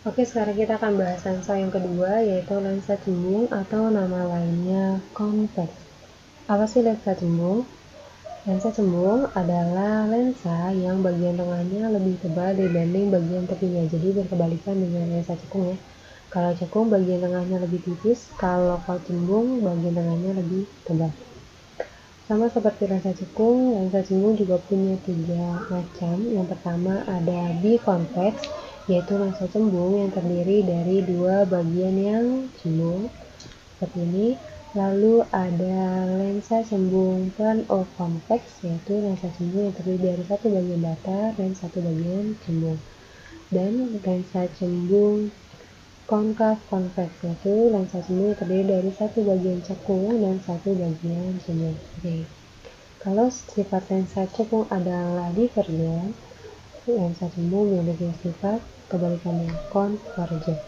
Oke, sekarang kita akan bahas lensa yang kedua, yaitu lensa cembung atau nama lainnya convex. Apa sih lensa cembung? Lensa cembung adalah lensa yang bagian tengahnya lebih tebal dibanding bagian tepinya, jadi berkebalikan dengan lensa cekung ya. Kalau cekung bagian tengahnya lebih tipis, kalau cembung bagian tengahnya lebih tebal. Sama seperti lensa cembung juga punya 3 macam. Yang pertama ada biconvex, yaitu lensa cembung yang terdiri dari 2 bagian yang cembung, seperti ini. Lalu ada lensa cembung plano-convex, yaitu lensa cembung yang terdiri dari 1 bagian datar dan 1 bagian cembung. Dan lensa cembung konkav convex, yaitu lensa cembung yang terdiri dari 1 bagian cekung dan 1 bagian cembung. Oke. Kalau sifat lensa cekung adalah divergen, lensa cembung memiliki sifat kebalikannya, konvergen.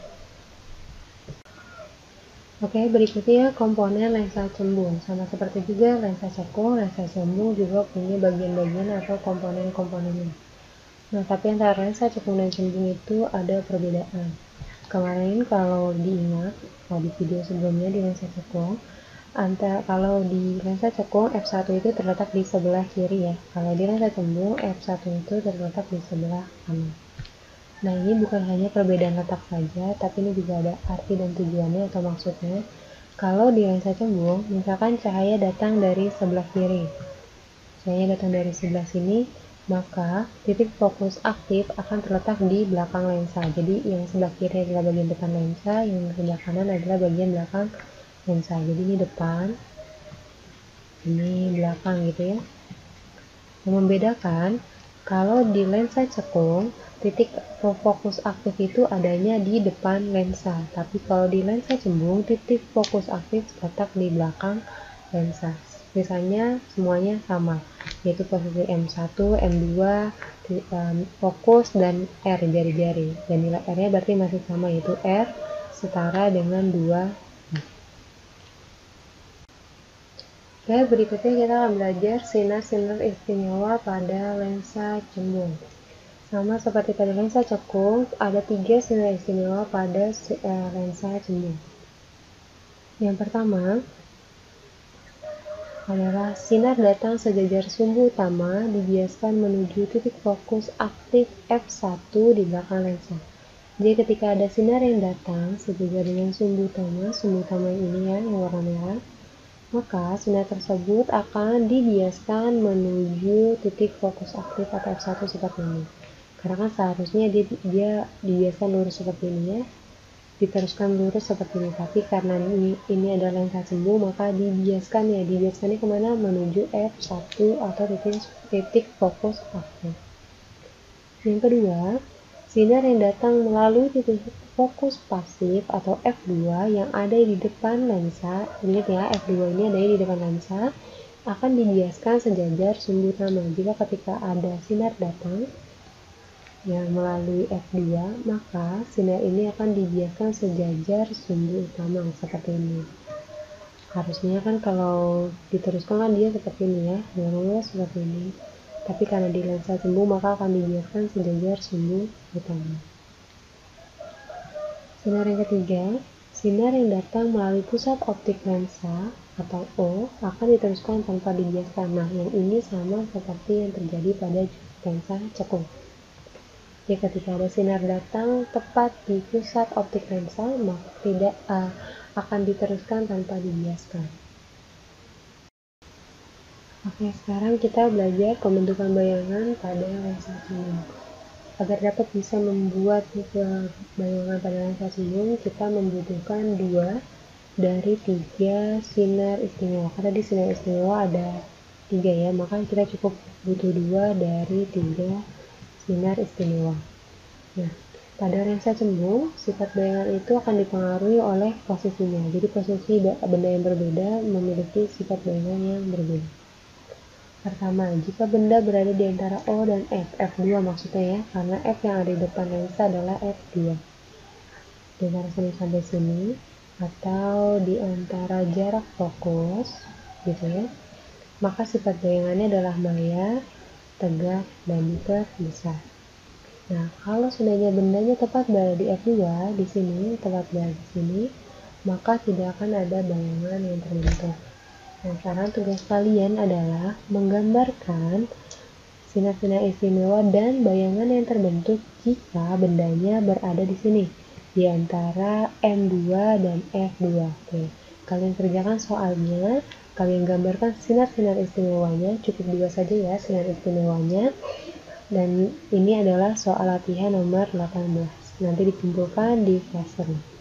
Oke, berikutnya komponen lensa cembung. Sama seperti juga lensa cekung, lensa cembung juga punya bagian-bagian atau komponen-komponennya. Nah, tapi antara lensa cekung dan cembung itu ada perbedaan. Kemarin kalau diingat, di video sebelumnya di lensa cekung, kalau di lensa cekung f1 itu terletak di sebelah kiri ya. Kalau di lensa cembung f1 itu terletak di sebelah kanan. Nah, ini bukan hanya perbedaan letak saja, tapi ini juga ada arti dan tujuannya atau maksudnya. Kalau di lensa cembung, misalkan cahaya datang dari sebelah kiri, cahaya datang dari sebelah sini, maka titik fokus aktif akan terletak di belakang lensa. Jadi yang sebelah kiri adalah bagian depan lensa, yang sebelah kanan adalah bagian belakang lensa. Jadi ini depan, ini belakang gitu ya. Yang membedakan, kalau di lensa cekung, titik fokus aktif itu adanya di depan lensa. Tapi kalau di lensa cembung, titik fokus aktif terletak di belakang lensa. Misalnya semuanya sama, yaitu posisi M1, M2, fokus, dan R jari-jari. Dan nilai R-nya berarti masih sama, yaitu R setara dengan 2. Oke, berikutnya kita akan belajar sinar-sinar istimewa pada lensa cembung. Sama seperti pada lensa cekung, ada 3 sinar istimewa pada lensa cembung. Yang pertama adalah sinar datang sejajar sumbu utama dibiaskan menuju titik fokus aktif f1 di belakang lensa. Jadi ketika ada sinar yang datang sejajar dengan sumbu utama ini ya, yang warna merah, maka sinar tersebut akan dibiaskan menuju titik fokus aktif atau f1 seperti ini. Karena kan seharusnya dia dibiaskan lurus seperti ini ya, diteruskan lurus seperti ini, tapi karena ini adalah lensa cembung, maka dibiaskannya kemana? Menuju f1 atau titik fokus aktif. Yang kedua, sinar yang datang melalui titik fokus pasif atau f2 yang ada di depan lensa, ingat ya, f2 ini ada di depan lensa, akan dibiaskan sejajar sumbu utama. Jika ketika ada sinar datang yang melalui f2, maka sinar ini akan dibiaskan sejajar sumbu utama seperti ini. Harusnya kan kalau diteruskan kan dia seperti ini ya, lurus seperti ini. Tapi karena di lensa cembung maka akan dibiaskan sejajar sumbu utama. Sinar yang ketiga, sinar yang datang melalui pusat optik lensa atau O akan diteruskan tanpa dibiaskan. Nah, yang ini sama seperti yang terjadi pada lensa cekung. Ya, ketika ada sinar datang tepat di pusat optik lensa, maka tidak akan diteruskan tanpa dibiaskan. Oke, sekarang kita belajar pembentukan bayangan pada lensa cembung. Agar dapat bisa membuat bayangan pada lensa cembung, kita membutuhkan 2 dari 3 sinar istimewa. Karena di sinar istimewa ada 3 ya, maka kita cukup butuh 2 dari 3 sinar istimewa. Nah, pada lensa cembung, sifat bayangan itu akan dipengaruhi oleh posisinya. Jadi posisi benda yang berbeda memiliki sifat bayangan yang berbeda. Pertama, jika benda berada di antara O dan F2 maksudnya ya, karena F yang ada di depan lensa adalah F2. Di antara sini sampai sini, atau di antara jarak fokus, gitu ya, maka sifat bayangannya adalah maya, tegak, dan diperbesar. Nah, kalau seandainya bendanya tepat berada di F2, di sini, tepat berada di sini, maka tidak akan ada bayangan yang terbentuk. Nah, sekarang tugas kalian adalah menggambarkan sinar-sinar istimewa dan bayangan yang terbentuk jika bendanya berada di sini, di antara M2 dan F2. Oke, kalian kerjakan soalnya, kalian gambarkan sinar-sinar istimewanya, cukup 2 saja ya sinar istimewanya. Dan ini adalah soal latihan nomor 18. Nanti dikumpulkan di kelas 1.